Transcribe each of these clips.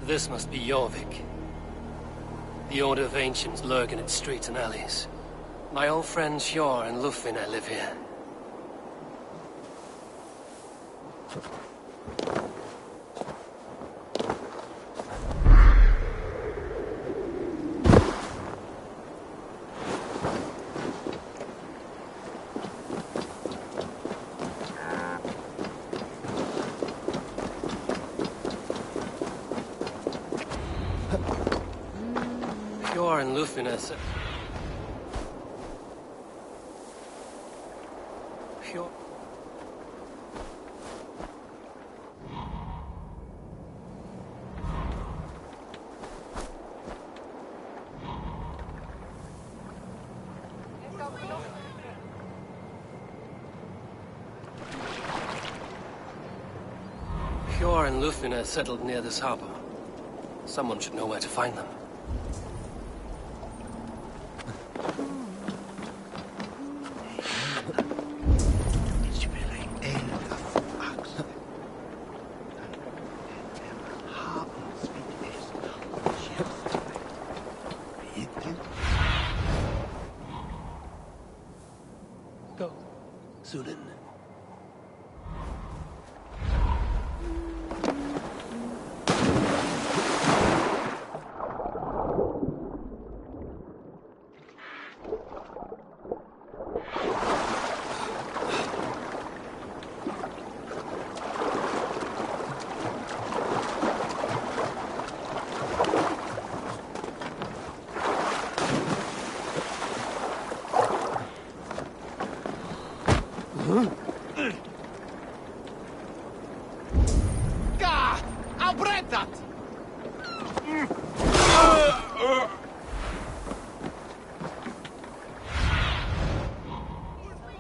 This must be Jorvik. The Order of Ancients lurk in its streets and alleys. My old friends Hjor and Lufvina live here. Hjor and Lufvina said... Hjor... Hjor and Lufvina settled near this harbor. Someone should know where to find them. Go, Zulin.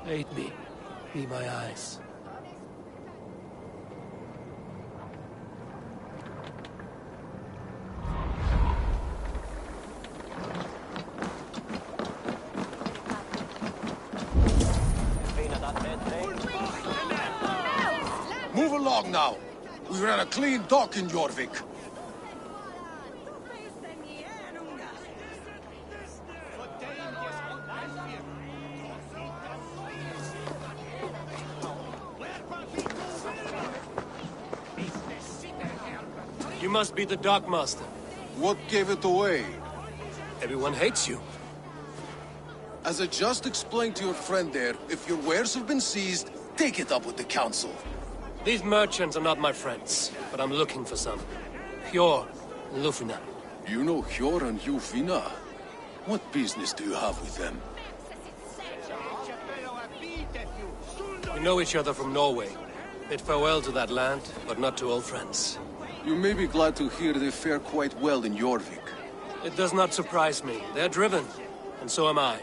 Aid me. Be my eyes. Move along now. We ran a clean dock in Jorvik. You must be the dockmaster. What gave it away? Everyone hates you. As I just explained to your friend there, if your wares have been seized, take it up with the council. These merchants are not my friends, but I'm looking for some. Hjor and Lufvina. You know Hjor and Lufvina? What business do you have with them? We know each other from Norway. Bid farewell to that land, but not to old friends. You may be glad to hear they fare quite well in Jorvik. It does not surprise me. They're driven, and so am I.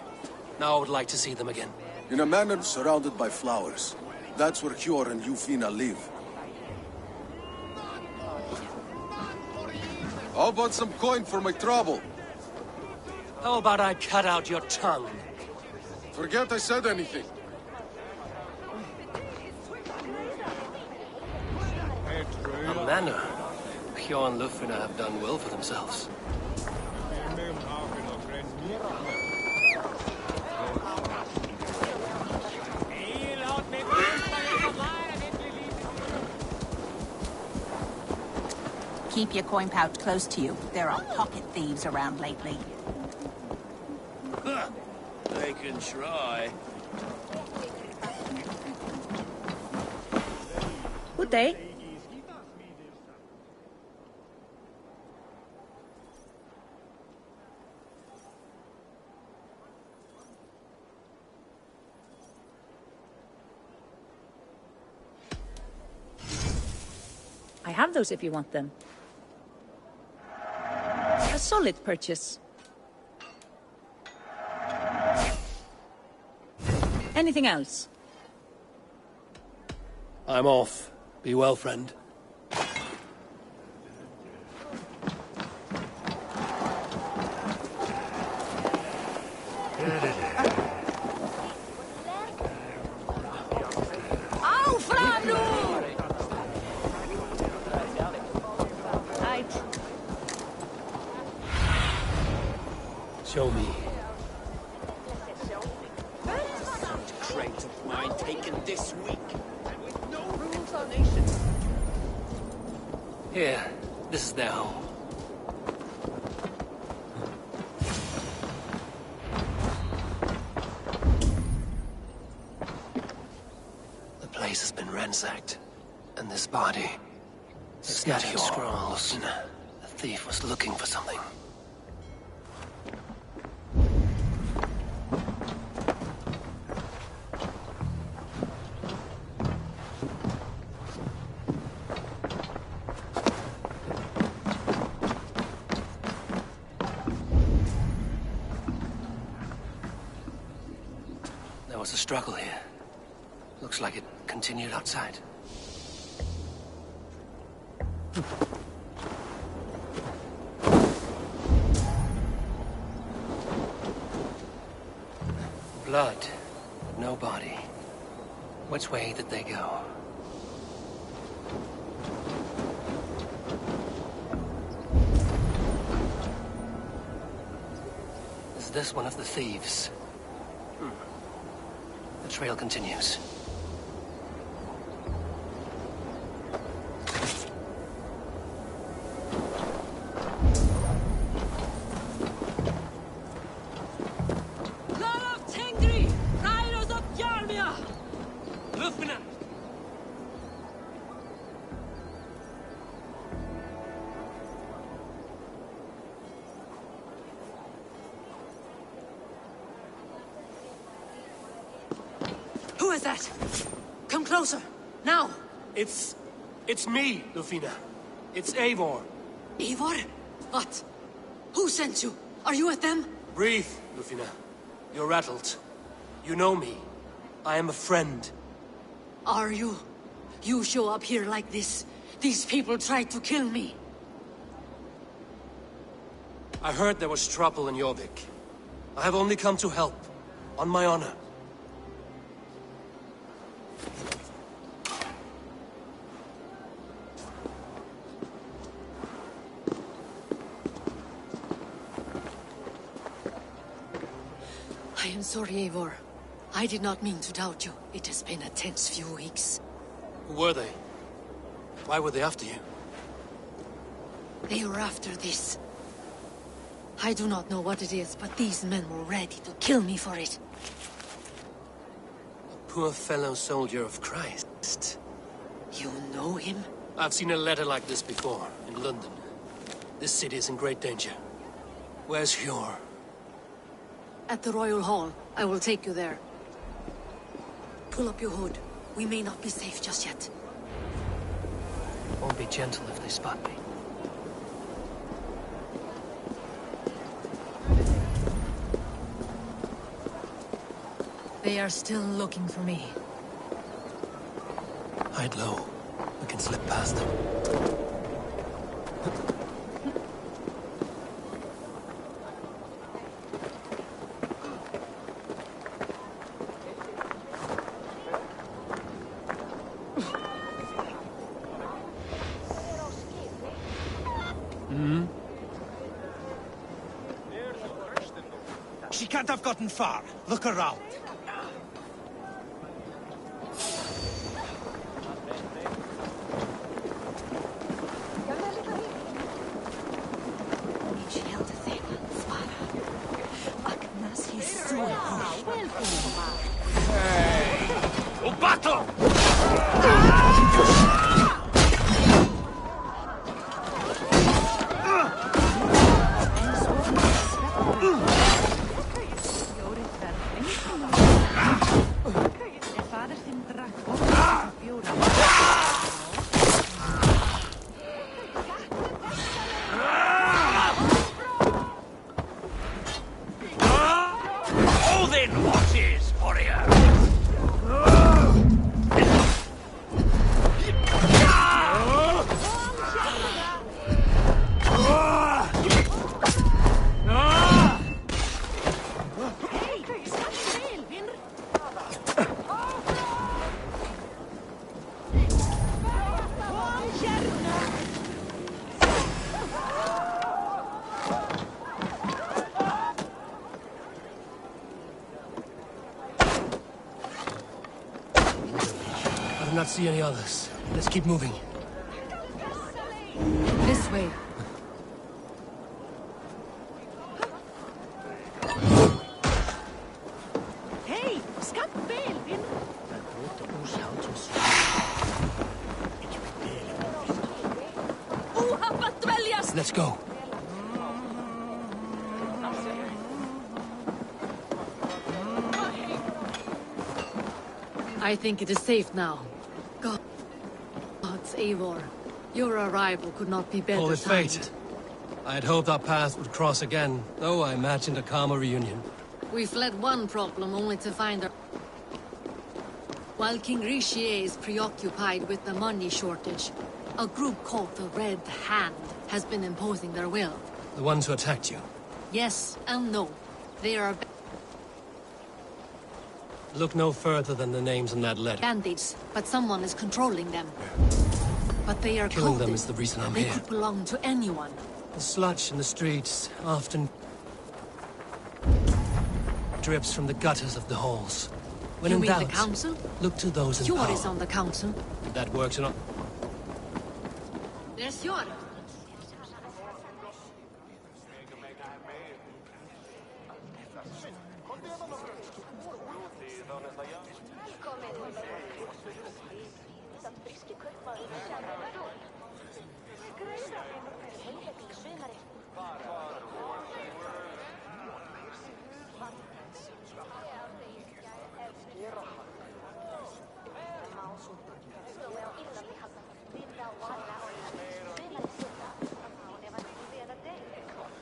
Now I would like to see them again. In a manor surrounded by flowers. That's where Hjor and Lufvina live. How about some coin for my trouble? How about I cut out your tongue? Forget I said anything. A manor. Hjor and Lufvina have done well for themselves. Keep your coin pouch close to you. There are pocket thieves around lately. They can try. Good day. I have those if you want them. A solid purchase. Anything else? I'm off. Be well, friend. Show me. Crate of mine taken this week, and with no rules or nation. Here, this is their home. The place has been ransacked, and this body, the scattered scrolls. The thief was looking for something. There was a struggle here. Looks like it continued outside. Blood, but no body. Which way did they go? Is this one of the thieves? The trail continues. Who is that? Come closer, now! It's me, Lufina. It's Eivor. Eivor? What? Who sent you? Are you with them? Breathe, Lufina. You're rattled. You know me. I am a friend. Are you? You show up here like this. These people tried to kill me. I heard there was trouble in Jorvik. I have only come to help. On my honor. I am sorry, Eivor. I did not mean to doubt you. It has been a tense few weeks. Who were they? Why were they after you? They were after this. I do not know what it is, but these men were ready to kill me for it. A poor fellow soldier of Christ. You know him? I've seen a letter like this before, in London. This city is in great danger. Where's Hjor? At the Royal Hall. I will take you there. Pull up your hood. We may not be safe just yet. Won't be gentle if they spot me. They are still looking for me. Hide low. We can slip past them. She can't have gotten far. Look around. Battle! not see any others. Let's keep moving. This way. Hey, skap fel! Let's go. I think it is safe now. Gods, Eivor. Your arrival could not be better Call it timed. fate. I had hoped our paths would cross again, though I imagined a calmer reunion. We fled one problem only to find our... While King Richier is preoccupied with the money shortage, a group called the Red Hand has been imposing their will. The ones who attacked you. Yes and no. They are Look no further than the names in that letter. bandits, but someone is controlling them. But they are Killing them coded. is the reason I'm They here. could belong to anyone. The sludge in the streets often drips from the gutters of the halls. When You in mean doubt, the council? look to those in Fjord power. is on the council. If that works or not. There's Fjord.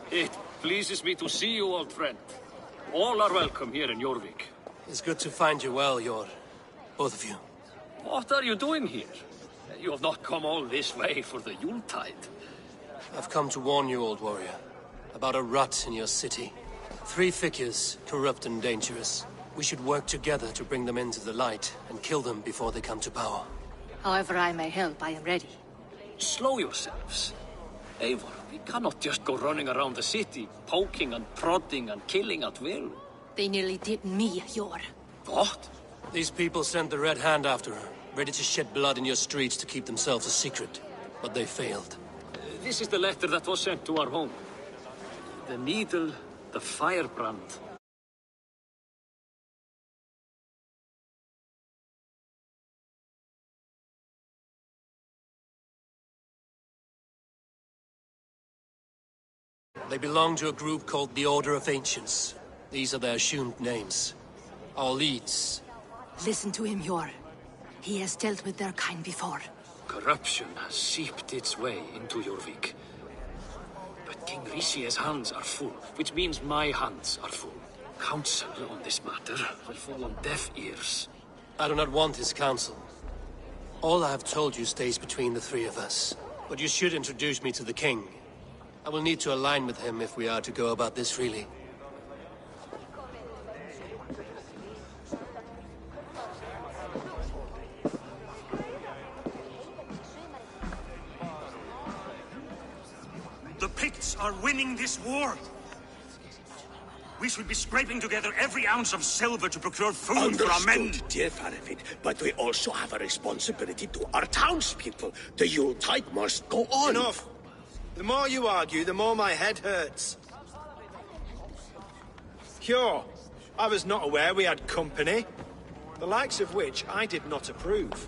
It pleases me to see you, old friend. All are welcome here in Jorvik. It's good to find you well, Yor. Both of you. What are you doing here? You have not come all this way for the Yuletide. I've come to warn you, old warrior, about a rot in your city. 3 figures, corrupt and dangerous. We should work together to bring them into the light and kill them before they come to power. However I may help, I am ready. Slow yourselves. Eivor, we cannot just go running around the city, poking and prodding and killing at will. They nearly did me, Yor. What? These people sent the Red Hand after her, ready to shed blood in your streets to keep themselves a secret. But they failed. This is the letter that was sent to our home. The needle, the firebrand. They belong to a group called the Order of Ancients. These are their assumed names. Our leads. Listen to him, Yor. He has dealt with their kind before. Corruption has seeped its way into Jorvik. But King Richier's hands are full, which means my hands are full. Counsel on this matter will fall on deaf ears. I do not want his counsel. All I have told you stays between the 3 of us. But you should introduce me to the king. I will need to align with him if we are to go about this freely. The Picts are winning this war. We should be scraping together every ounce of silver to procure food for our men. Understood, dear Farafit, but we also have a responsibility to our townspeople. The Yuletide must go on. Enough. The more you argue, the more my head hurts. Cure, I was not aware we had company, the likes of which I did not approve.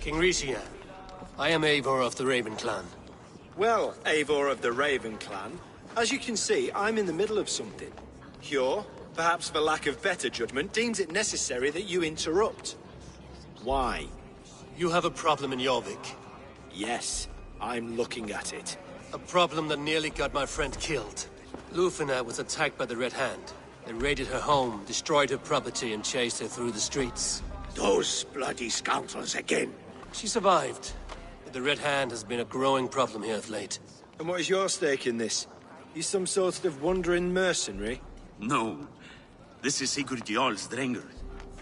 King Richier, I am Eivor of the Raven clan. Well, Eivor of the Raven clan, as you can see, I'm in the middle of something. Cure, perhaps for lack of better judgment, deems it necessary that you interrupt. Why? You have a problem in Jorvik. Yes, I'm looking at it. A problem that nearly got my friend killed. Lufina was attacked by the Red Hand. They raided her home, destroyed her property, and chased her through the streets. Those bloody scoundrels again. She survived, but the Red Hand has been a growing problem here of late. And what is your stake in this? You some sort of wandering mercenary? No. This is Sigurd Jarl's Drenger.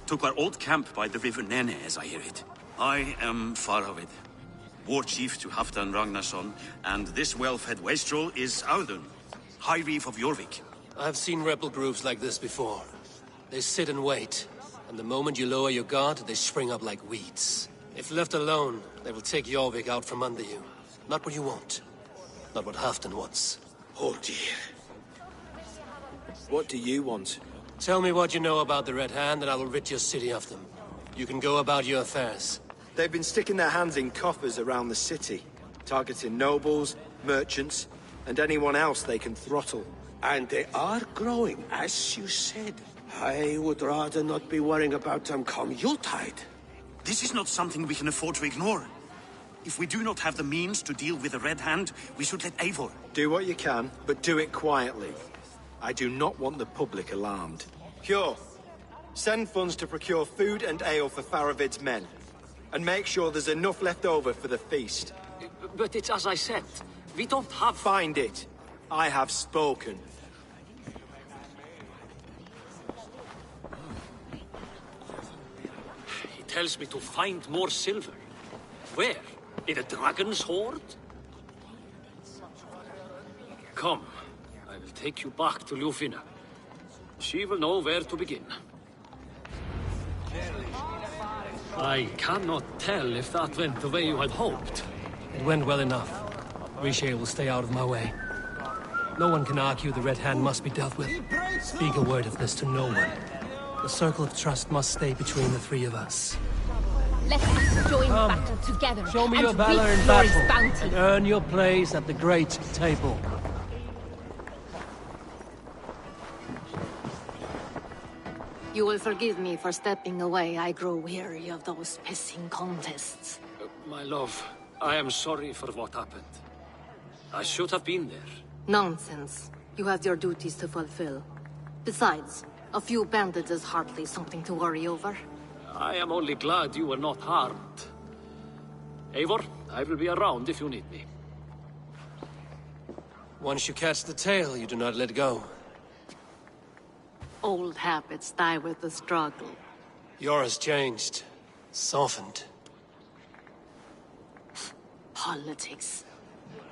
took our old camp by the river Nene, as I hear it. I am Faravid, war chief to Halfdan Ragnarsson, and this well-fed wastrel is Audun, High Reef of Jorvik. I've seen rebel groups like this before. They sit and wait, and the moment you lower your guard, they spring up like weeds. If left alone, they will take Jorvik out from under you. Not what you want. Not what Halfdan wants. Oh dear. What do you want? Tell me what you know about the Red Hand, and I will rid your city of them. You can go about your affairs. They've been sticking their hands in coffers around the city, targeting nobles, merchants, and anyone else they can throttle. And they are growing, as you said. I would rather not be worrying about them come Yuletide. This is not something we can afford to ignore. If we do not have the means to deal with the Red Hand, we should let Eivor. Do what you can, but do it quietly. I do not want the public alarmed. Cure. Send funds to procure food and ale for Faravid's men. And make sure there's enough left over for the feast. But it's as I said. We don't have... Find it. I have spoken. He tells me to find more silver. Where? In a dragon's hoard? Come. I will take you back to Ljufina. She will know where to begin. I cannot tell if that went the way you had hoped. It went well enough. Riche will stay out of my way. No one can argue the Red Hand must be dealt with. Speak a word of this to no one. The circle of trust must stay between the three of us. Let us join battle together. Show me and your valor in battle, and earn your place at the great table. You will forgive me for stepping away. I grow weary of those pissing contests. My love, I am sorry for what happened. I should have been there. Nonsense. You have your duties to fulfill. Besides, a few bandits is hardly something to worry over. I am only glad you were not harmed. Eivor, I will be around if you need me. Once you catch the tail, you do not let go. Old habits die with the struggle. Yours changed. Softened. Politics.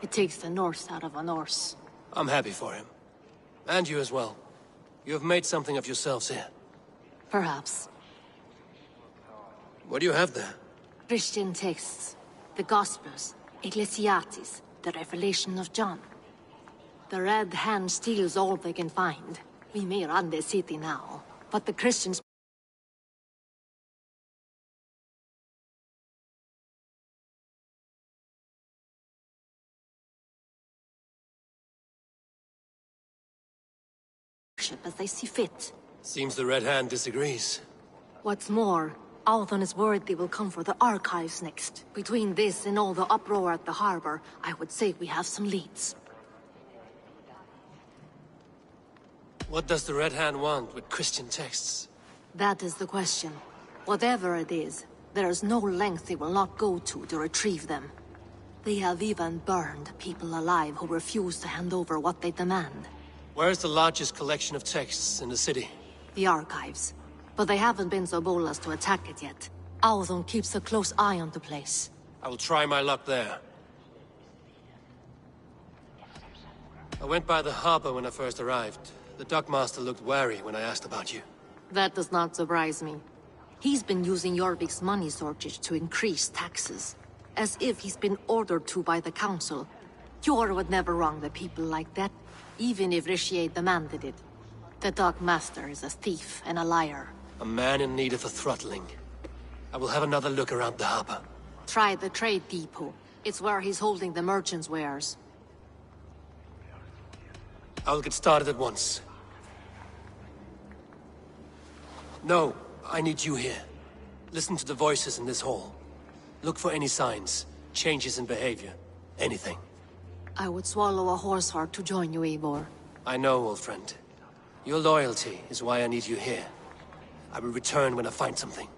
It takes the Norse out of a Norse. I'm happy for him. And you as well. You have made something of yourselves here. Perhaps. What do you have there? Christian texts. The Gospels. Ecclesiastes. The Revelation of John. The Red Hand steals all they can find. We may run the city now, but the Christians... worship as they see fit. Seems the Red Hand disagrees. What's more, Althon is worried they will come for the archives next. Between this and all the uproar at the harbor, I would say we have some leads. What does the Red Hand want with Christian texts? That is the question. Whatever it is, there is no length they will not go to retrieve them. They have even burned people alive who refuse to hand over what they demand. Where is the largest collection of texts in the city? The archives. But they haven't been so bold as to attack it yet. Althon keeps a close eye on the place. I will try my luck there. I went by the harbor when I first arrived. The dockmaster looked wary when I asked about you. That does not surprise me. He's been using Jorvik's money shortage to increase taxes. As if he's been ordered to by the council. Jor would never wrong the people like that, even if Riche demanded it. The dockmaster is a thief and a liar. A man in need of a throttling. I will have another look around the harbor. Try the trade depot. It's where he's holding the merchants' wares. I'll get started at once. No, I need you here. Listen to the voices in this hall. Look for any signs, changes in behavior, anything. I would swallow a horse heart to join you, Eivor. I know, old friend. Your loyalty is why I need you here. I will return when I find something.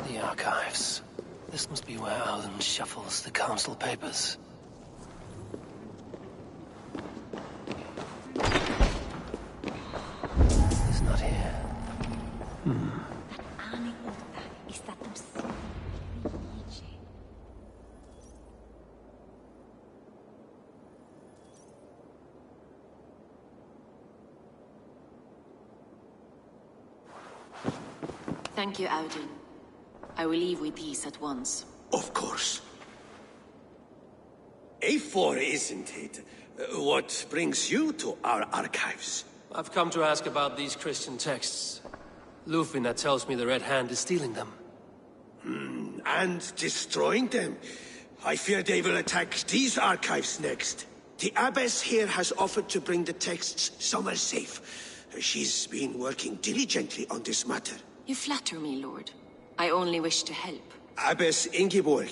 The archives. This must be where Alden shuffles the council papers. He's not here. Thank you, Audun. I will leave with these at once. Of course. A4, isn't it? What brings you to our archives? I've come to ask about these Christian texts. Lufina tells me the Red Hand is stealing them. And destroying them. I fear they will attack these archives next. The abbess here has offered to bring the texts somewhere safe. She's been working diligently on this matter. You flatter me, Lord. I only wish to help. Abbess Ingeborg,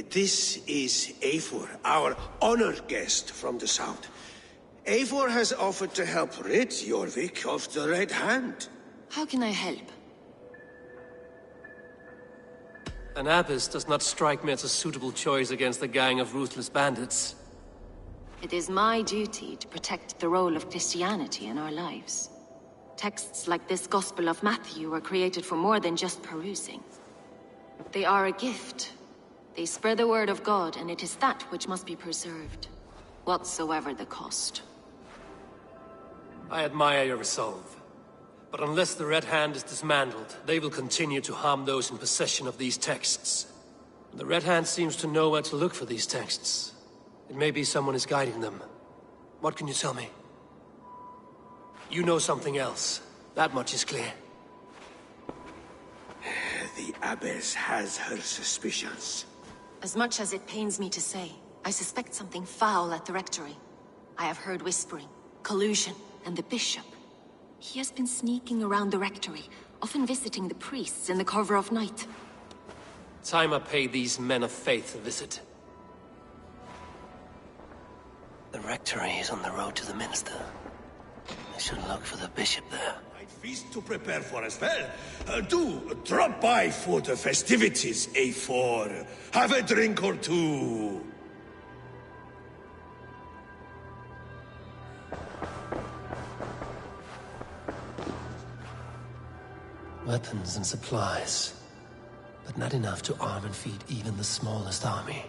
this is A4, our honored guest from the south. A4 has offered to help rid Jorvik of the Red Hand. How can I help? An abbess does not strike me as a suitable choice against a gang of ruthless bandits. It is my duty to protect the role of Christianity in our lives. Texts like this Gospel of Matthew were created for more than just perusing. They are a gift. They spread the word of God, and it is that which must be preserved, whatsoever the cost. I admire your resolve. But unless the Red Hand is dismantled, they will continue to harm those in possession of these texts. The Red Hand seems to know where to look for these texts. It may be someone is guiding them. What can you tell me? You know something else. That much is clear. The abbess has her suspicions. As much as it pains me to say, I suspect something foul at the rectory. I have heard whispering, collusion, and the bishop. He has been sneaking around the rectory, often visiting the priests in the cover of night. Time I pay these men of faith a visit. The rectory is on the road to the minster. I should look for the bishop there. Feast to prepare for as well. Do drop by for the festivities, A4. Have a drink or two. Weapons and supplies, but not enough to arm and feed even the smallest army.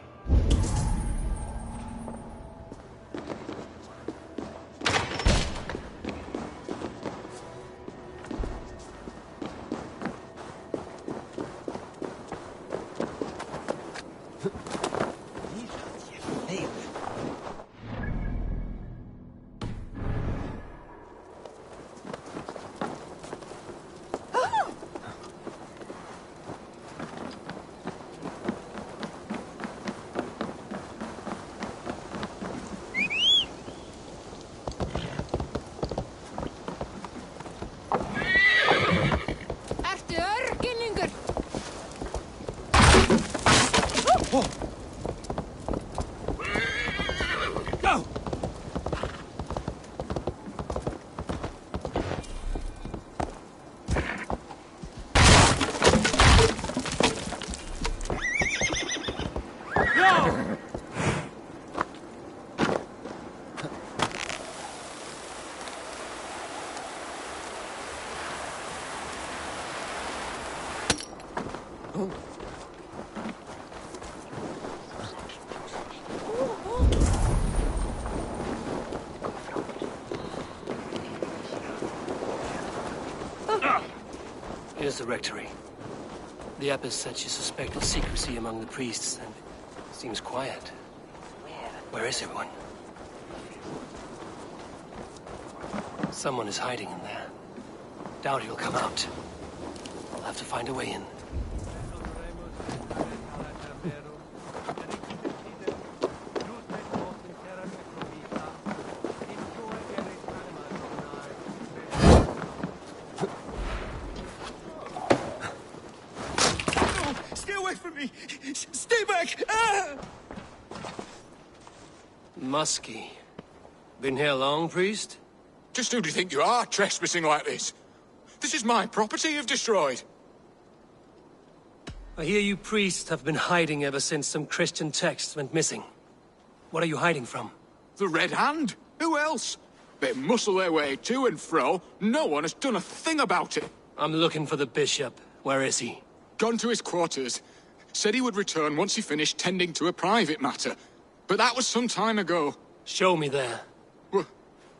Here's the rectory. The abbess said she suspected secrecy among the priests, and it seems quiet. Where is everyone? Someone is hiding in there. Doubt he'll come out. I'll have to find a way in. me! Stay back! Ah! Muskie. Been here long, priest? Just who do you think you are, trespassing like this? This is my property you've destroyed. I hear you priests have been hiding ever since some Christian texts went missing. What are you hiding from? The Red Hand? Who else? They muscle their way to and fro. No one has done a thing about it. I'm looking for the bishop. Where is he? Gone to his quarters. Said he would return once he finished tending to a private matter. But that was some time ago. Show me there.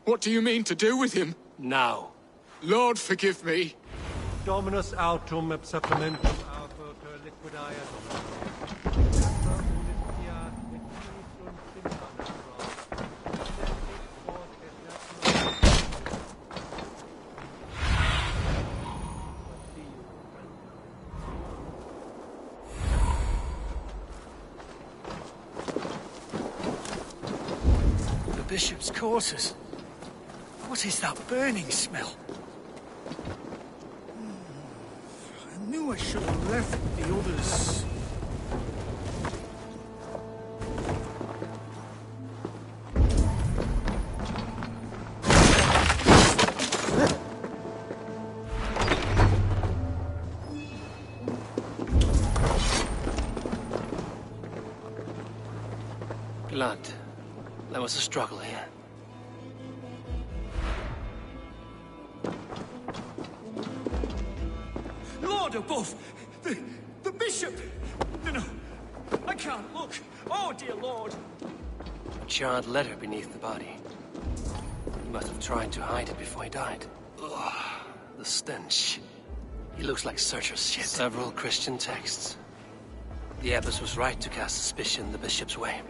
What do you mean to do with him? Now. Lord, forgive me. Dominus autum septamentum auto per liquidae. The bishop's quarters. What is that burning smell? I knew I should have left the others. Blood. There was a struggle here. Lord above! The bishop! No, I can't look. Oh, dear Lord! A charred letter beneath the body. He must have tried to hide it before he died. Ugh, the stench. He looks like searcher's shit. Several Christian texts. The abbess was right to cast suspicion the bishop's way.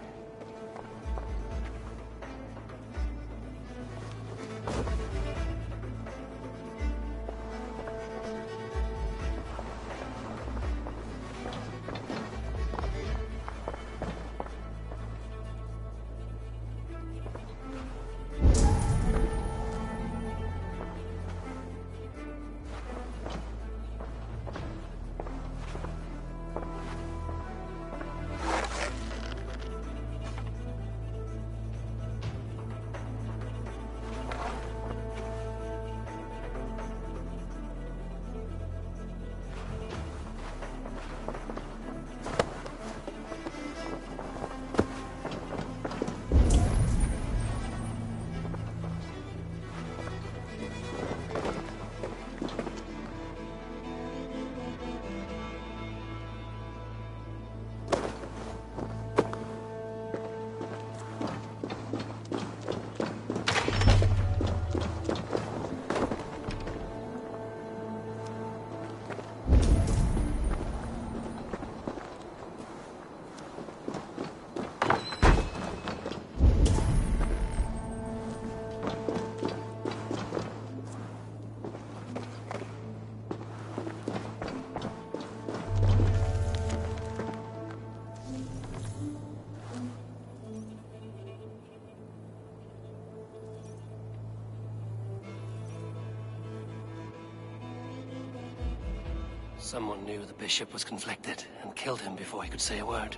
Someone knew the bishop was conflicted and killed him before he could say a word.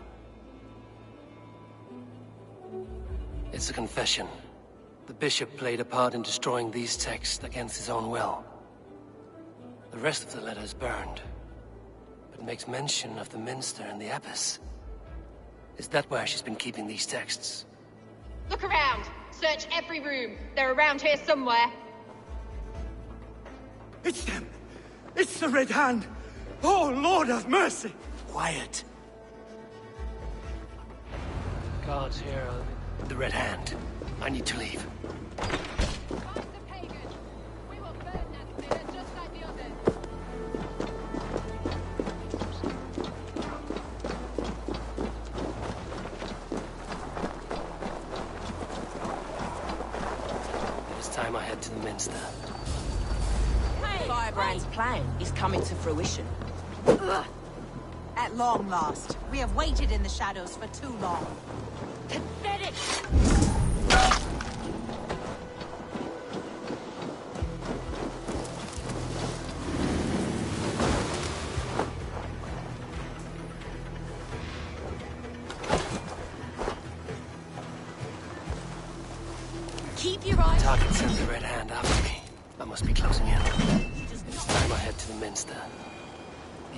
It's a confession. The bishop played a part in destroying these texts against his own will. The rest of the letter is burned, but makes mention of the minster and the abbess. Is that where she's been keeping these texts? Look around. Search every room. They're around here somewhere. It's them! It's the Red Hand! Oh, Lord have mercy! Quiet. Guards here are the Red Hand. I need to leave. It's time I head to the minster. Firebrand's plan is coming to fruition. Ugh. At long last. We have waited in the shadows for too long. Pathetic! Keep your eyes... Target sent the Red Hand after me. I must be closing in. It's time I head to the Minster.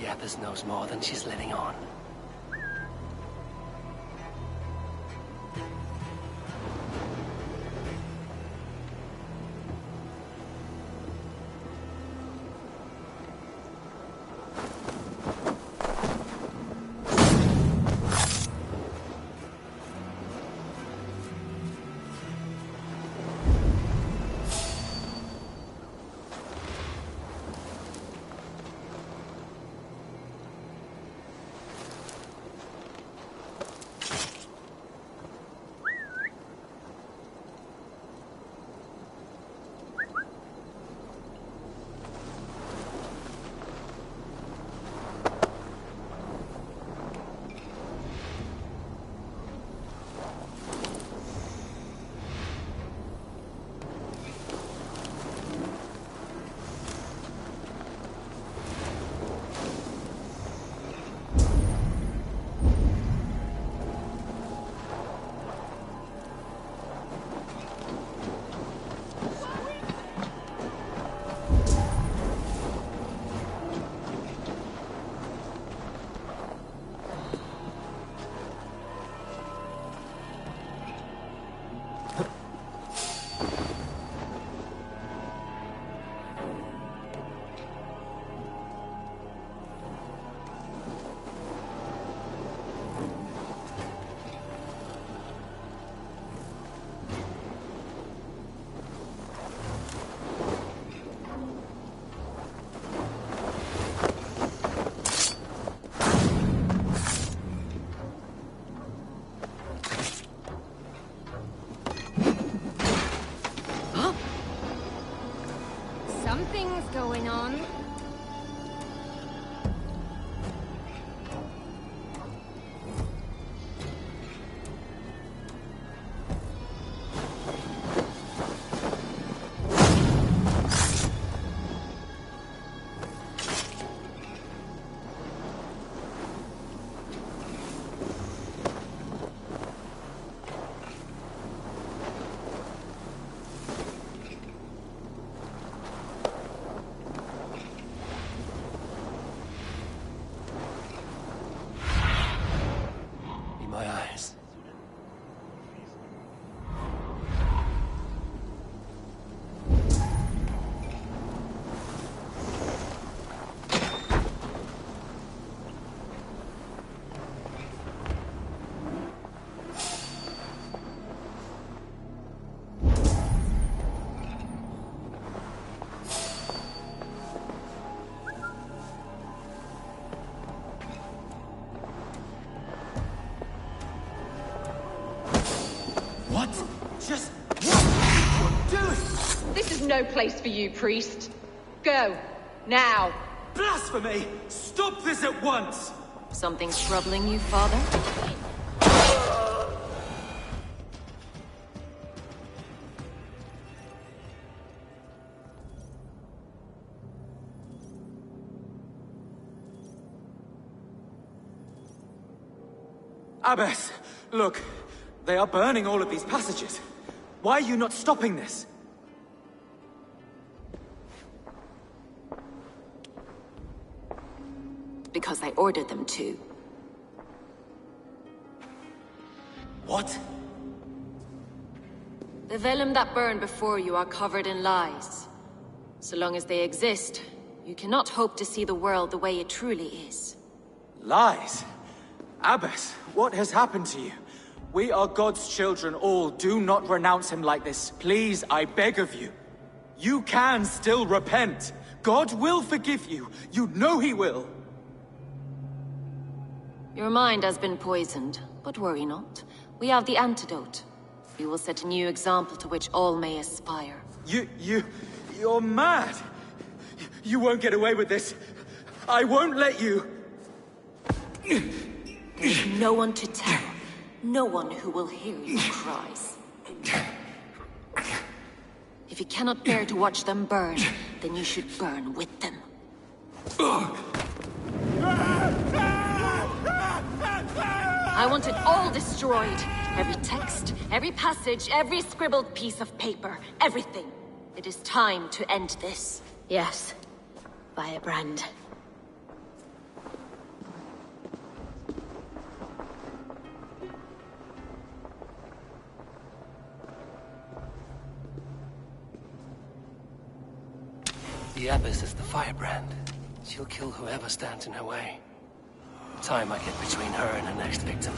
The Abbess knows more than she's letting on. Something's going on. This is no place for you, priest. Go. Now. Blasphemy! Stop this at once! Something's troubling you, Father? Abbess, look. They are burning all of these passages. Why are you not stopping this? Because I ordered them to. What? The vellum that burn before you are covered in lies. So long as they exist, you cannot hope to see the world the way it truly is. Lies? Abbess, what has happened to you? We are God's children all. Do not renounce him like this. Please, I beg of you. You can still repent. God will forgive you. You know he will. Your mind has been poisoned, but worry not. We have the antidote. We will set a new example to which all may aspire. You're mad. You won't get away with this. I won't let you. There's no one to tell. No one who will hear your cries. If you cannot bear to watch them burn, then you should burn with them. I want it all destroyed. Every text, every passage, every scribbled piece of paper, everything. It is time to end this. Yes. Firebrand. The Abbess is the firebrand. She'll kill whoever stands in her way. Time I get between her and her next victim.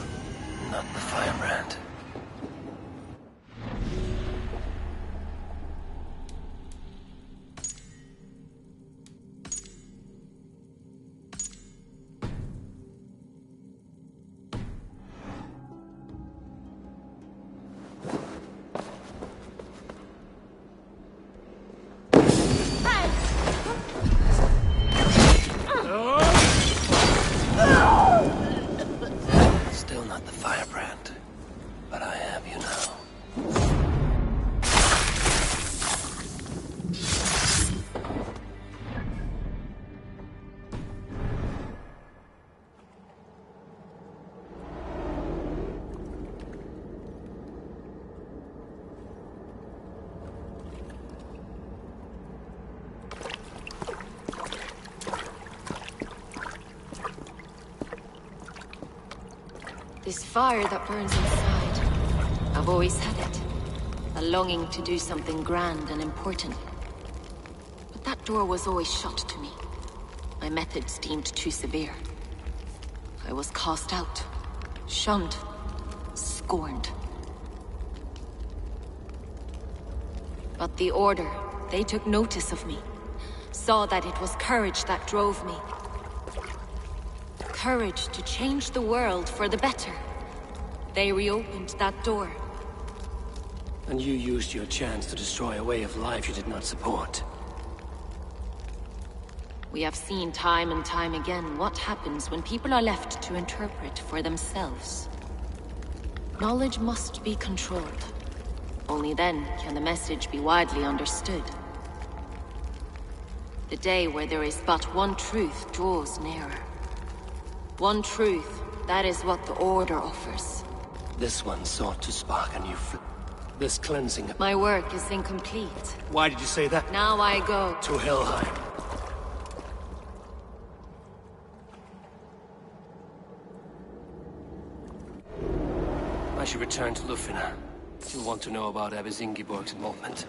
Not the firebrand. Still not the firebrand, but I have you now. This fire that burns inside, I've always had it. A longing to do something grand and important. But that door was always shut to me. My methods deemed too severe. I was cast out, shunned, scorned. But the Order, they took notice of me. Saw that it was courage that drove me. Courage to change the world for the better. They reopened that door. And you used your chance to destroy a way of life you did not support. We have seen time and time again what happens when people are left to interpret for themselves. Knowledge must be controlled. Only then can the message be widely understood. The day where there is but one truth draws nearer. One truth, that is what the Order offers. This one sought to spark a new this cleansing. My work is incomplete. Why did you say that? Now I go. To Helheim. I should return to Lufina. She'll want to know about Abbess Ingeborg's involvement.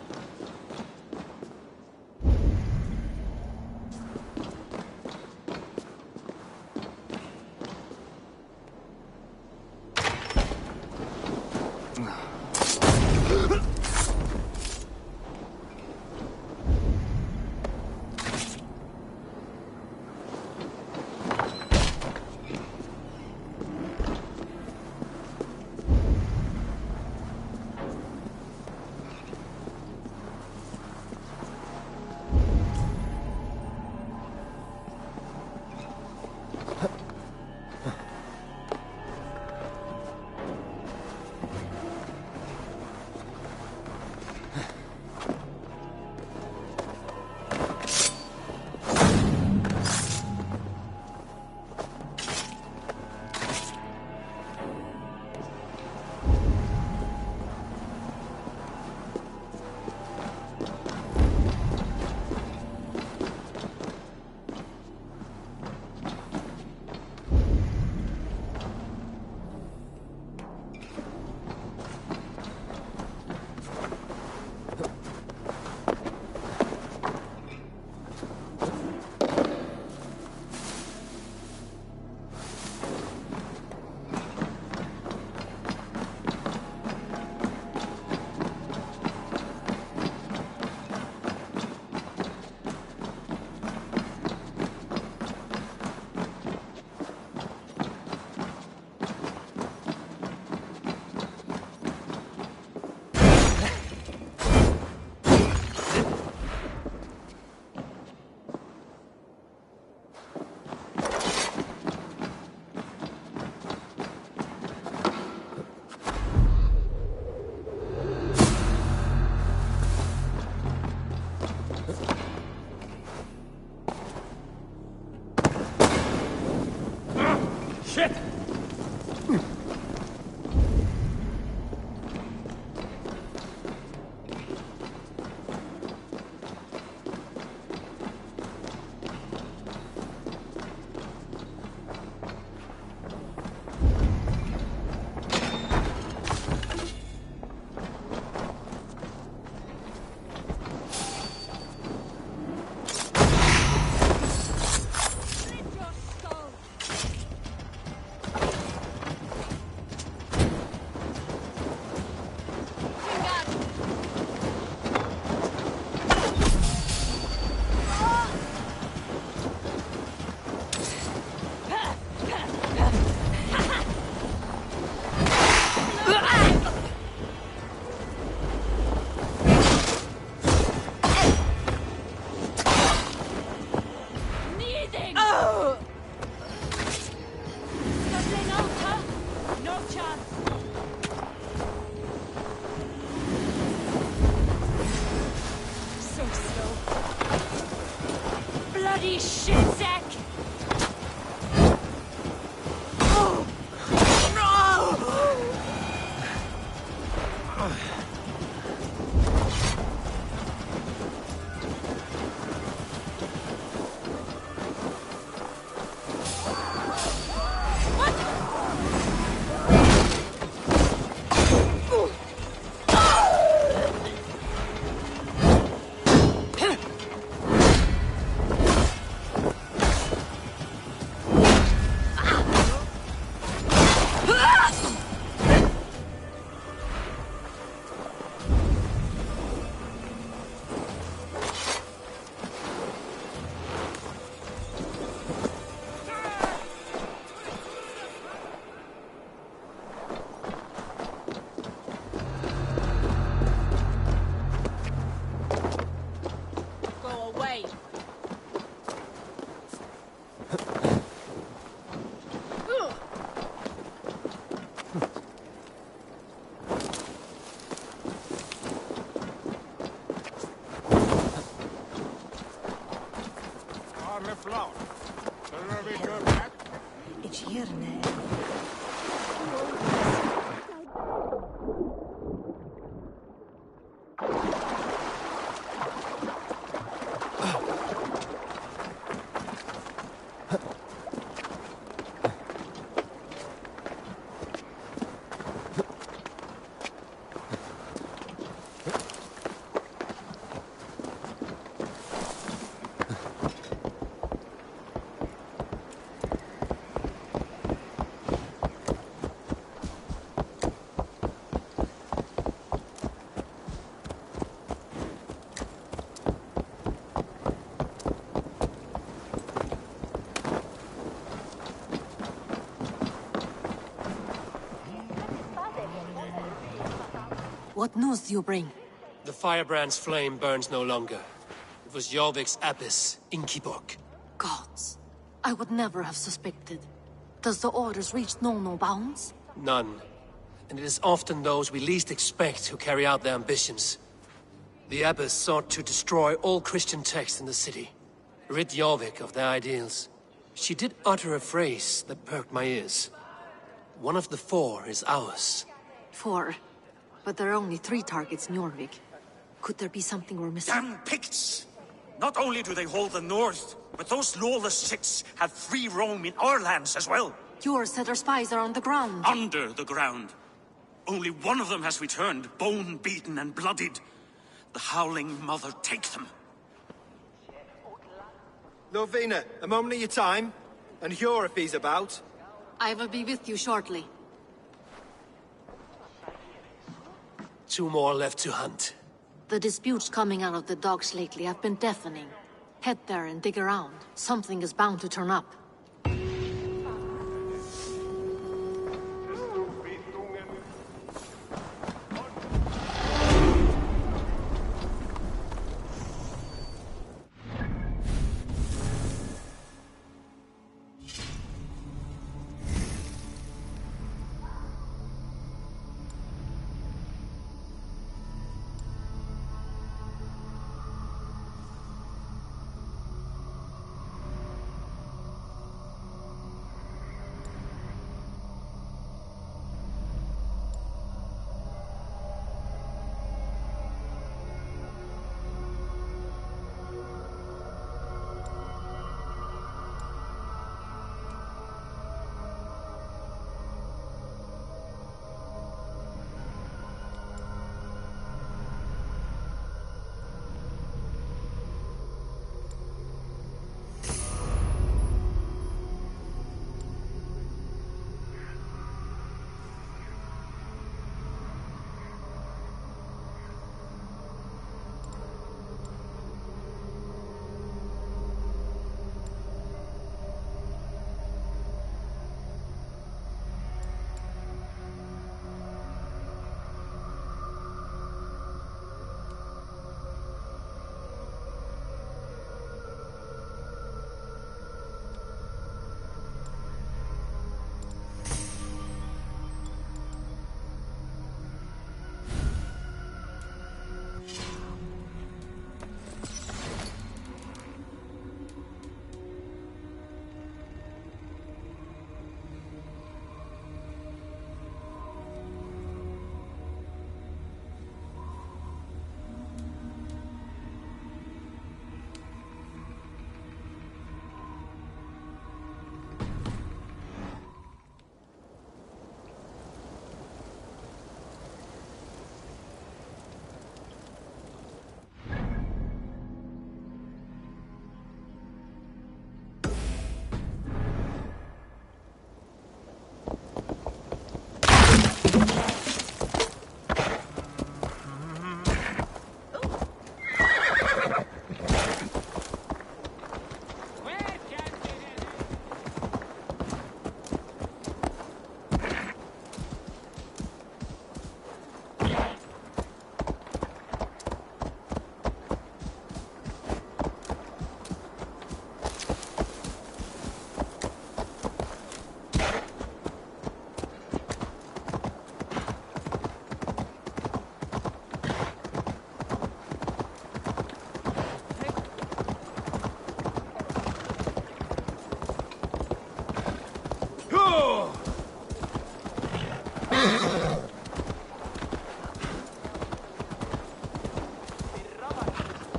What news do you bring? The firebrand's flame burns no longer. It was Jorvik's abbess, Inkiborg. Gods. I would never have suspected. Does the orders reach no bounds? None. And it is often those we least expect who carry out their ambitions. The abbess sought to destroy all Christian texts in the city. Rid Jorvik of their ideals. She did utter a phrase that perked my ears. One of the 4 is ours. 4? But there are only 3 targets in Jorvik. Could there be something we're missing? Damn Picts! Not only do they hold the north, but those lawless Siths have free roam in our lands as well. Yours said our spies are on the ground. Under the ground. Only one of them has returned, bone-beaten and bloodied. The Howling Mother take them. Lovina, a moment of your time. And Hjor if he's about. I will be with you shortly. 2 more left to hunt. The disputes coming out of the docks lately have been deafening. Head there and dig around. Something is bound to turn up.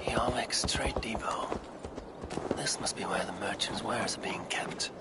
Jorvik's trade depot. This must be where the merchants' wares are being kept.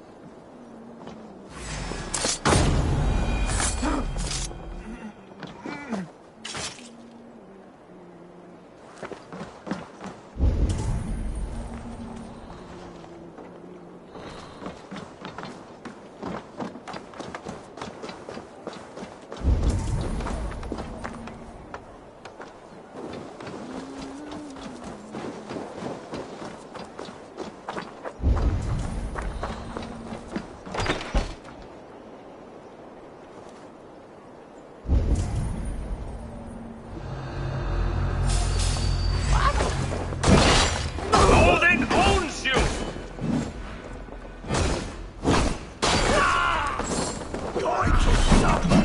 going to suffer!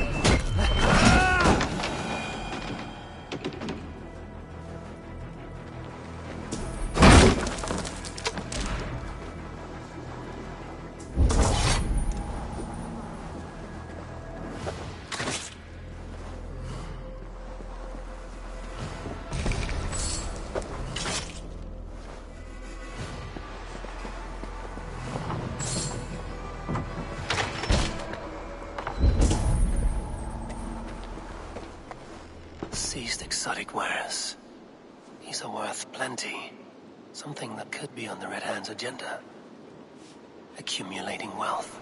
Seized exotic wares. These are worth plenty. Something that could be on the Red Hand's agenda. Accumulating wealth.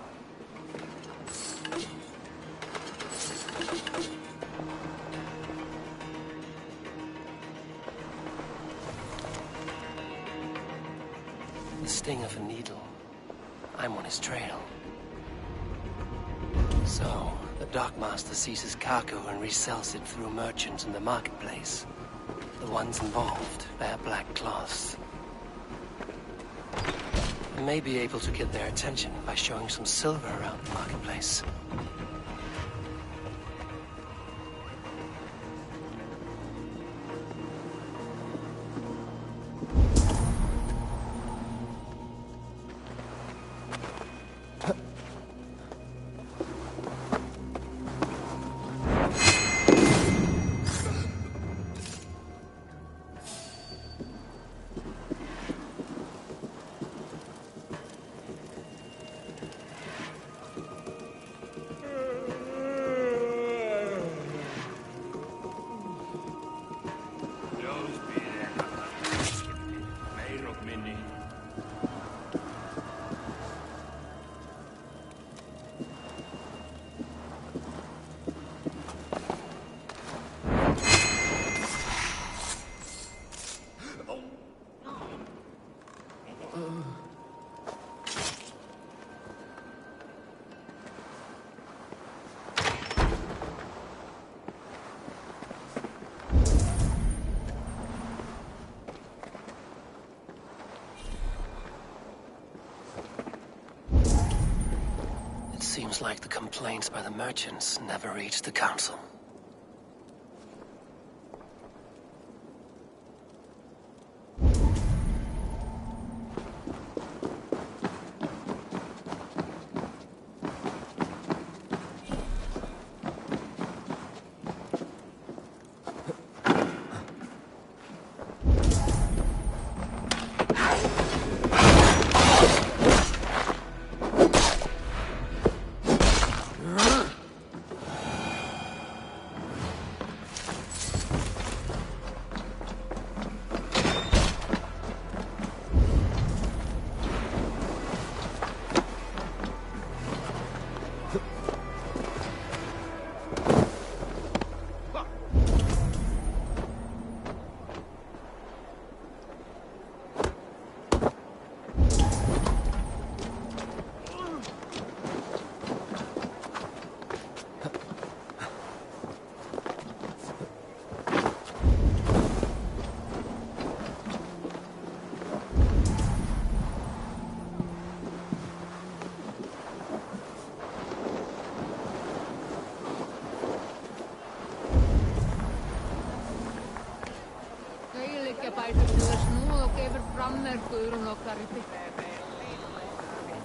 The sting of a needle. I'm on his trail. So, the Dockmaster seizes cargo and resells it through merchants in the marketplace. The ones involved wear black cloths. I may be able to get their attention by showing some silver around the marketplace. Seems like the complaints by the merchants never reached the council.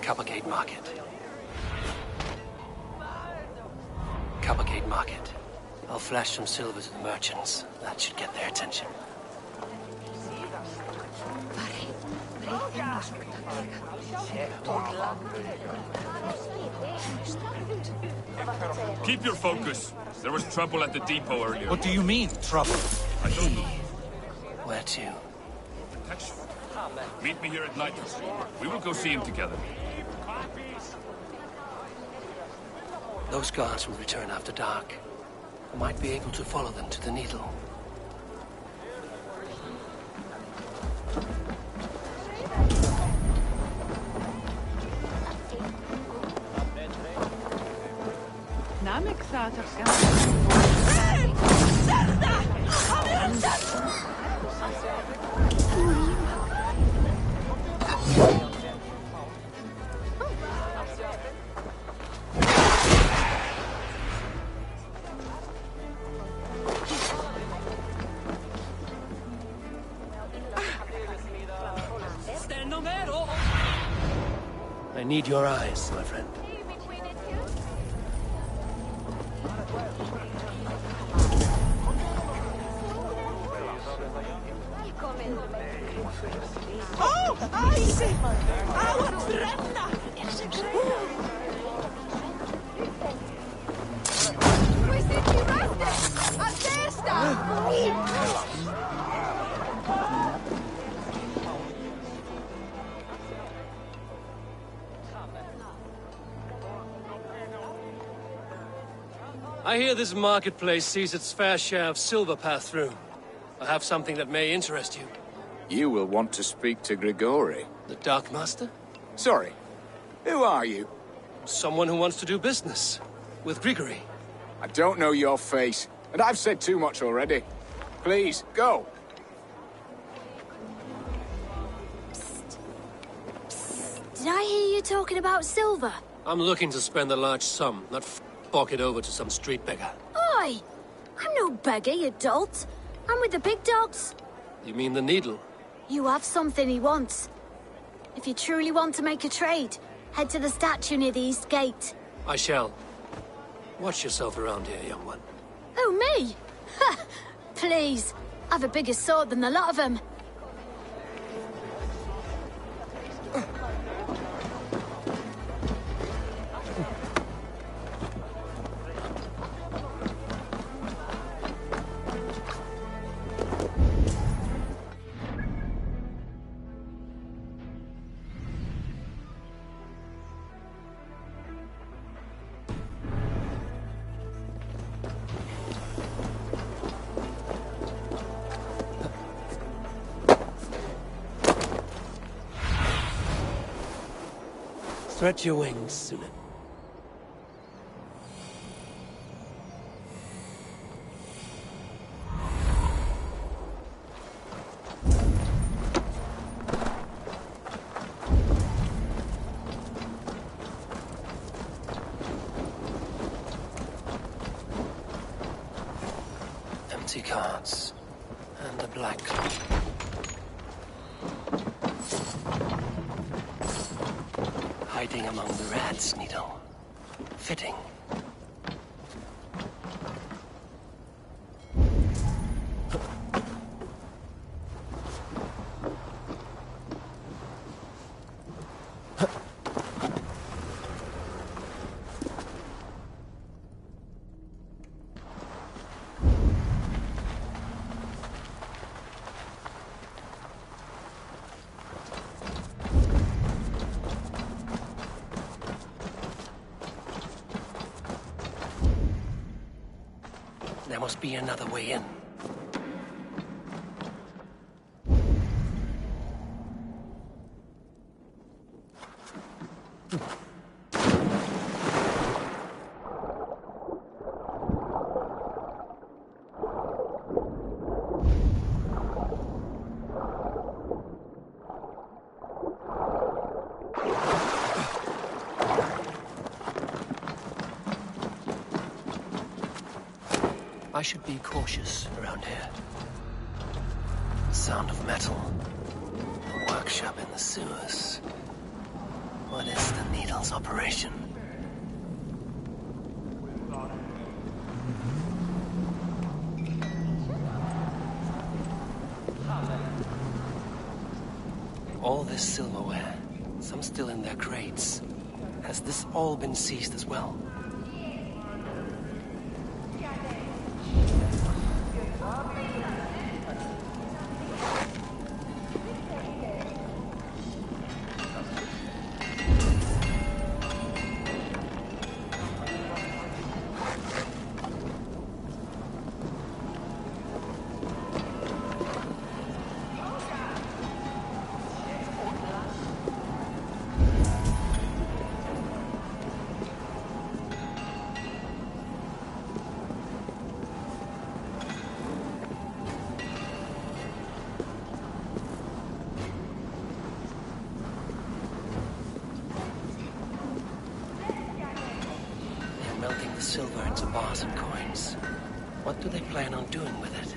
Cavalcade Market. Cavalcade Market. I'll flash some silver to the merchants. That should get their attention. Keep your focus. There was trouble at the depot earlier. What do you mean, trouble? I don't know. Where to? Protection. Meet me here at night. We will go see him together. Those guards will return after dark. I might be able to follow them to the Needle. need your eyes, my friend. Oh, I see! Our Brenna! I hear this marketplace sees its fair share of silver pass through. I have something that may interest you. You will want to speak to Grigori. The Dark Master? Sorry. Who are you? Someone who wants to do business. With Grigori. I don't know your face, and I've said too much already. Please, go. Did I hear you talking about silver? I'm looking to spend a large sum, not fork it over to some street beggar. Oi! I'm no beggar, you dolt. I'm with the big dogs. You mean the Needle? You have something he wants. If you truly want to make a trade, head to the statue near the East Gate. I shall. Watch yourself around here, young one. Oh, me? Ha! Please. I've a bigger sword than the lot of them. Stretch your wings, Sunan. Empty cards and a black cloth. Hiding among the rats, Needle. Fitting. There must be another way in. I should be cautious around here. The sound of metal. A workshop in the sewers. What is the Needle's operation? All this silverware, some still in their crates. Has this all been seized as well? Melting the silver into bars and coins. What do they plan on doing with it?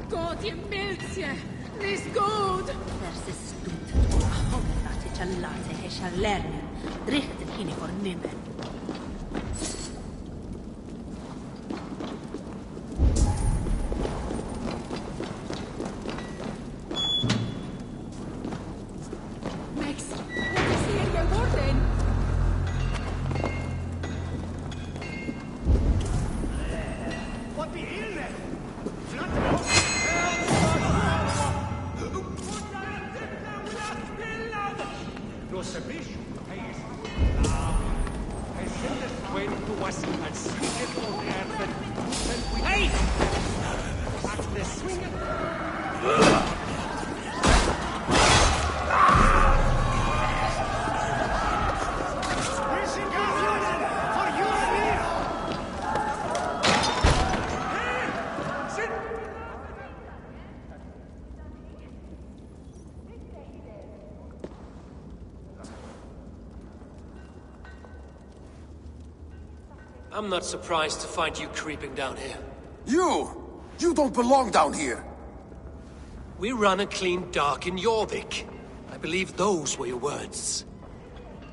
God i milzie! Nis god! Verse stund. Holla till chalate he challernen. Drichten hinni for nimmen. Max, what is here your warden? What the illness? Lo sabisci? Send this twin to us and speak it for the earth and we... Hey! Back this swing I'm not surprised to find you creeping down here. You don't belong down here! We run a clean dock in Jorvik. I believe those were your words.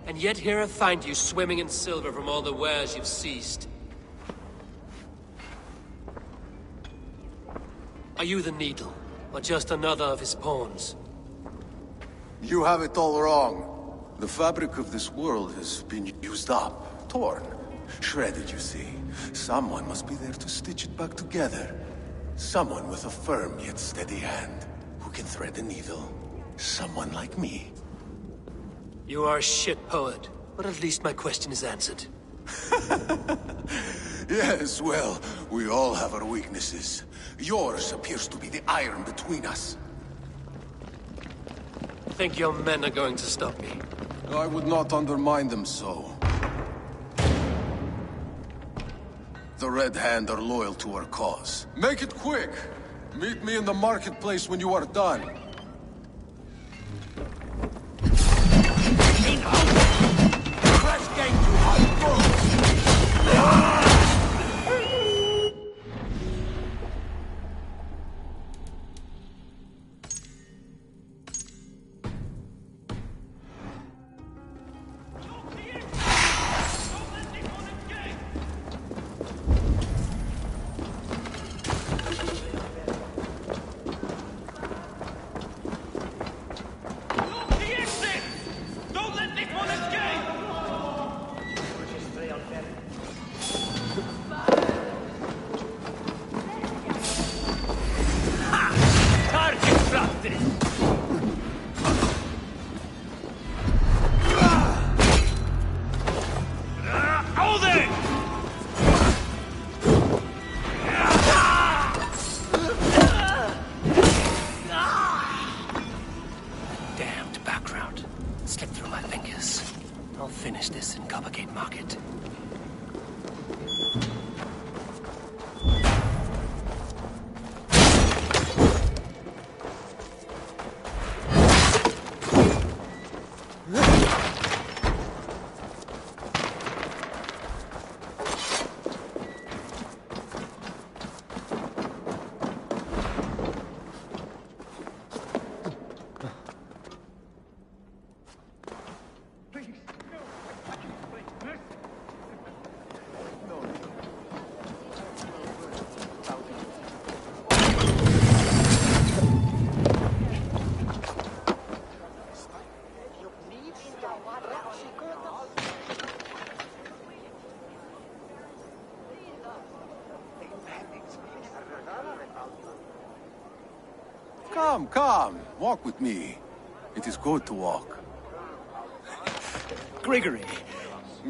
And yet here I find you swimming in silver from all the wares you've seized. Are you the Needle, or just another of his pawns? You have it all wrong. The fabric of this world has been used up, torn, shredded, you see. Someone must be there to stitch it back together. Someone with a firm yet steady hand, who can thread a needle. Someone like me. You are a shit poet, but at least my question is answered. Yes, well, we all have our weaknesses. Yours appears to be the iron between us. Think your men are going to stop me? I would not undermine them so. The Red Hand are loyal to our cause. Make it quick! Meet me in the marketplace when you are done. Come, walk with me. It is good to walk. Grigory.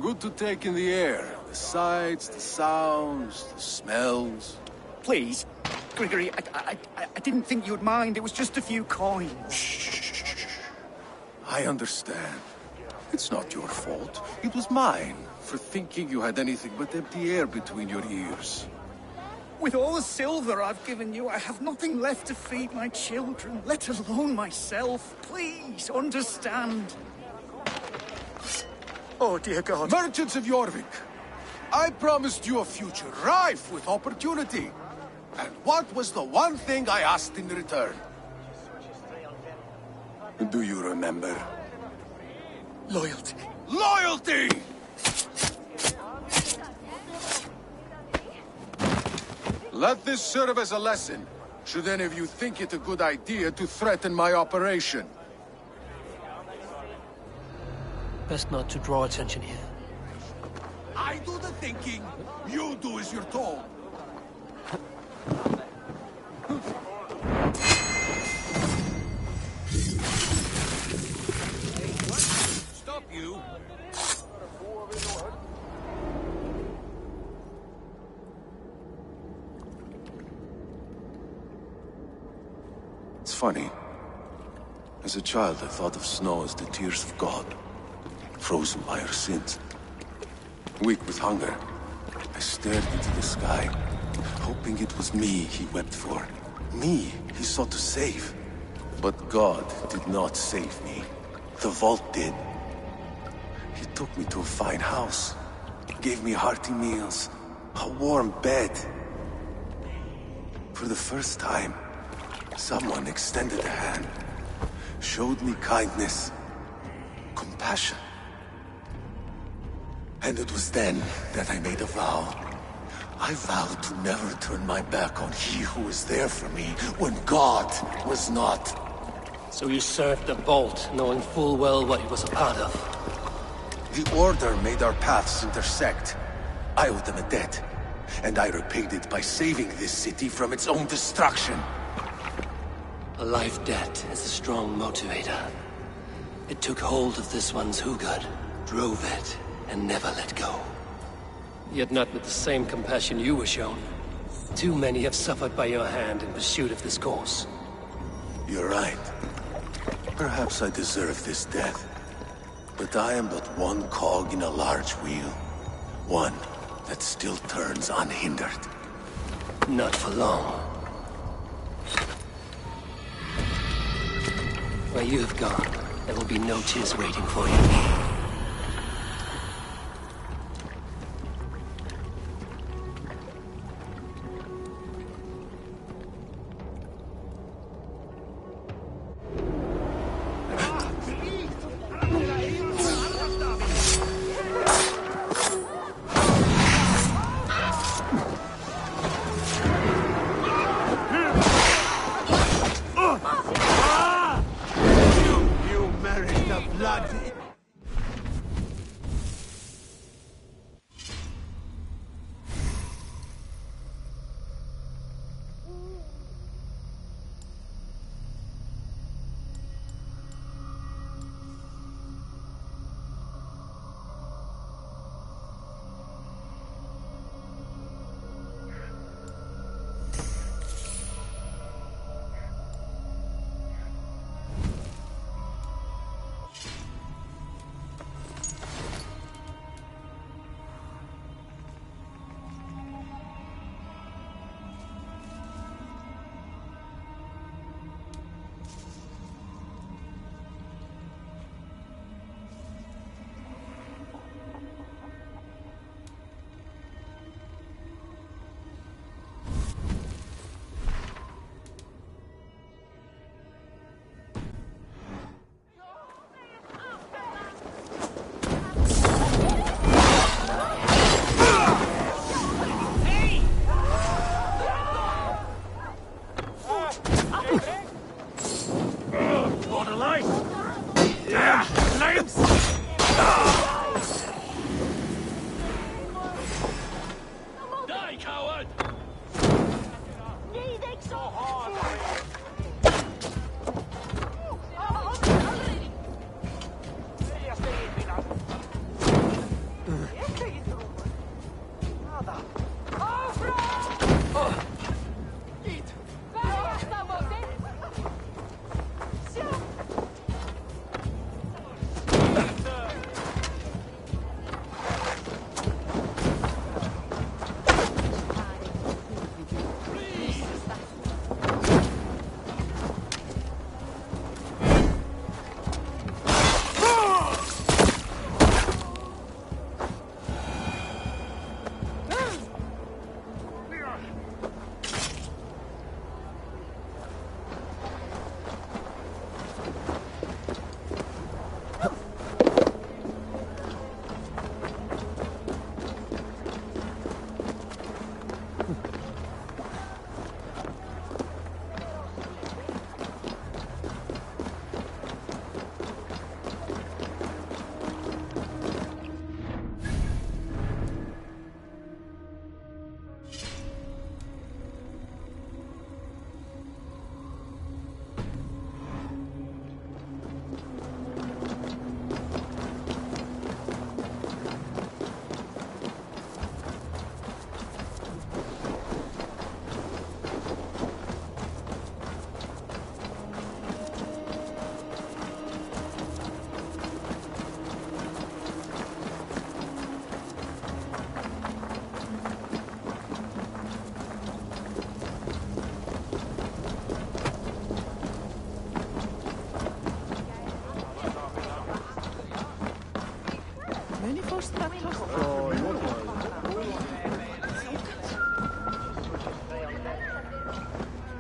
Good to take in the air. The sights, the sounds, the smells. Please, Grigory, I didn't think you'd mind. It was just a few coins. Shh. I understand. It's not your fault. It was mine, for thinking you had anything but empty air between your ears. With all the silver I've given you, I have nothing left to feed my children, let alone myself. Please, understand. Oh, dear God. Merchants of Jorvik, I promised you a future rife with opportunity. And what was the one thing I asked in return? Do you remember? Loyalty. Loyalty! Let this serve as a lesson, should any of you think it a good idea to threaten my operation. Best not to draw attention here. I do the thinking, you do as you're told. Stop you! It's funny. As a child, I thought of snow as the tears of God, frozen by our sins. Weak with hunger, I stared into the sky, hoping it was me he wept for. Me he sought to save. But God did not save me. The vault did. He took me to a fine house, gave me hearty meals, a warm bed. For the first time, someone extended a hand, showed me kindness, compassion. And it was then that I made a vow. I vowed to never turn my back on he who was there for me when God was not. So you served the Vault, knowing full well what it was a part of. The Order made our paths intersect. I owed them a debt, and I repaid it by saving this city from its own destruction. A life debt is a strong motivator. It took hold of this one's Hugad, drove it, and never let go. Yet not with the same compassion you were shown. Too many have suffered by your hand in pursuit of this cause. You're right. Perhaps I deserve this death. But I am but one cog in a large wheel. One that still turns unhindered. Not for long. Where you have gone, there will be no tears waiting for you.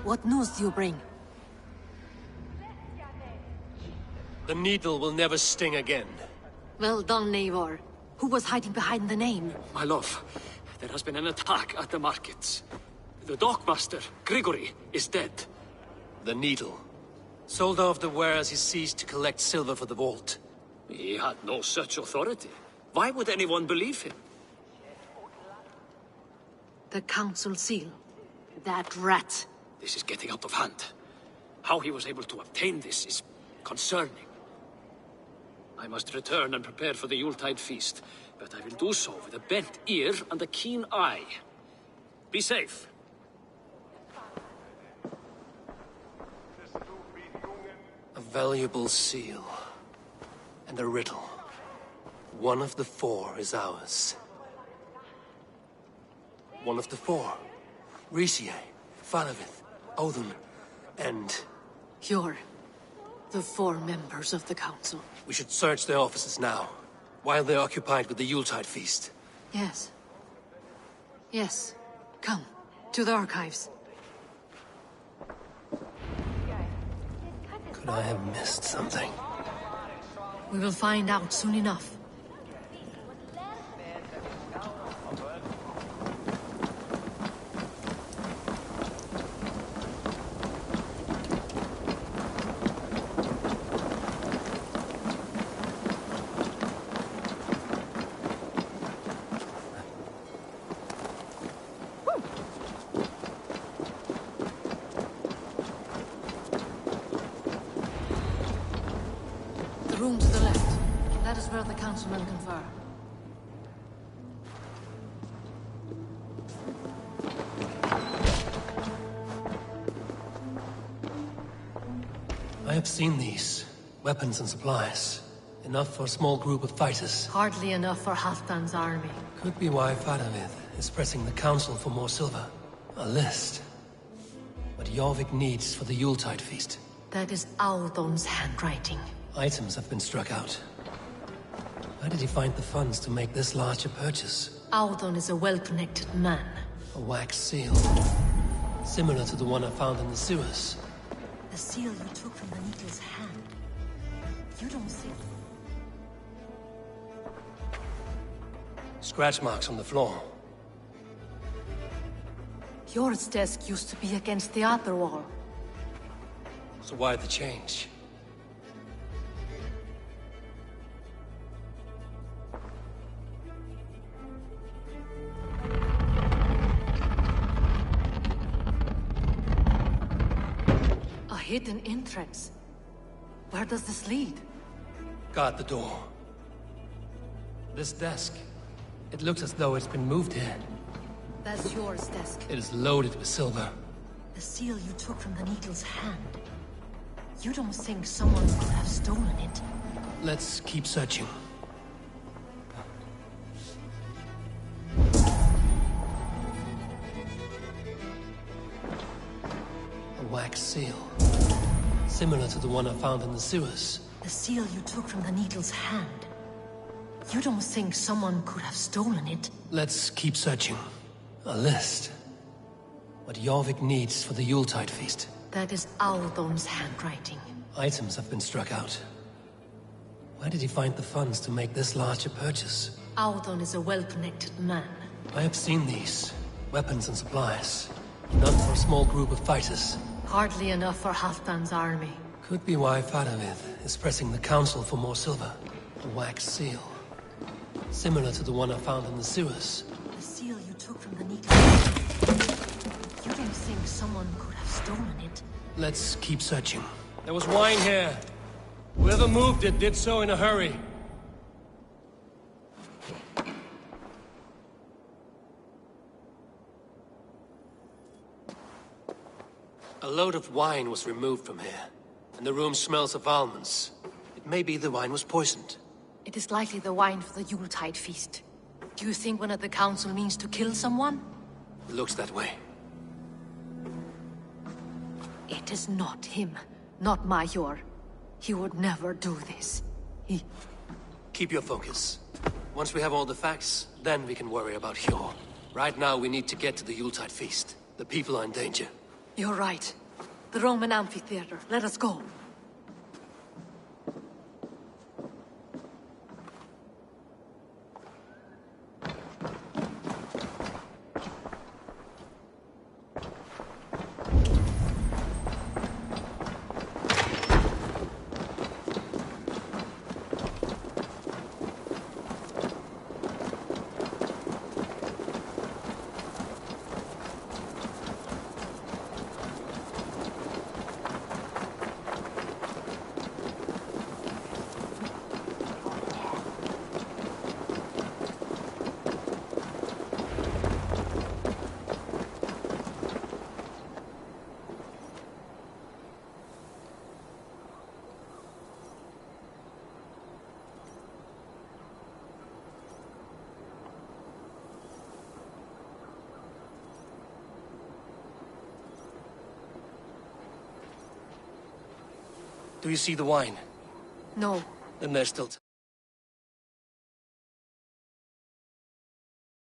What news do you bring? The needle will never sting again. Well done, Eivor. Who was hiding behind the name? My love, there has been an attack at the markets. The dockmaster, Grigory, is dead. The needle. Sold off the wares he seized to collect silver for the vault. He had no such authority. Why would anyone believe him? The council seal. That rat. This is getting out of hand. How he was able to obtain this is concerning. I must return and prepare for the Yuletide feast, but I will do so with a bent ear and a keen eye. Be safe. A valuable seal. And a riddle. One of the four is ours. One of the four. Risie, Faravith, Odin, and... You're the four members of the council. We should search their offices now, while they're occupied with the Yuletide feast. Yes. Yes. Come, to the archives. Could I have missed something? We will find out soon enough. The room to the left. That is where the councilmen confer. I have seen these. Weapons and supplies. Enough for a small group of fighters. Hardly enough for Halfdan's army. Could be why Faravith is pressing the council for more silver. A list. What Jorvik needs for the Yuletide feast. That is Audon's handwriting. Items have been struck out. Where did he find the funds to make this larger purchase? Audon is a well-connected man. A wax seal. Similar to the one I found in the sewers. The seal you took from the needle's hand. You don't see... Scratch marks on the floor. Yours desk used to be against the other wall. So why the change? A hidden entrance. Where does this lead? Guard the door. This desk. It looks as though it's been moved here. That's yours desk. It is loaded with silver. The seal you took from the needle's hand. You don't think someone could have stolen it? Let's keep searching. A wax seal. Similar to the one I found in the sewers. The seal you took from the needle's hand. You don't think someone could have stolen it? Let's keep searching. A list. What Jorvik needs for the Yuletide feast. That is Audon's handwriting. Items have been struck out. Where did he find the funds to make this larger purchase? Audon is a well-connected man. I have seen these. Weapons and supplies. Enough for a small group of fighters. Hardly enough for Halfdan's army. Could be why Faravith is pressing the council for more silver. A wax seal. Similar to the one I found in the sewers. The seal you took from the needle. You don't think someone could have stolen it? Let's keep searching. There was wine here. Whoever moved it did so in a hurry. A load of wine was removed from here, and the room smells of almonds. It may be the wine was poisoned. It is likely the wine for the Yuletide feast. Do you think one of the council means to kill someone? It looks that way. It is not him, not Major. He would never do this. Keep your focus. Once we have all the facts, then we can worry about Hjor. Right now, we need to get to the Yuletide feast. The people are in danger. You're right. The Roman amphitheater. Let us go. Do you see the wine? No. Then there's still time.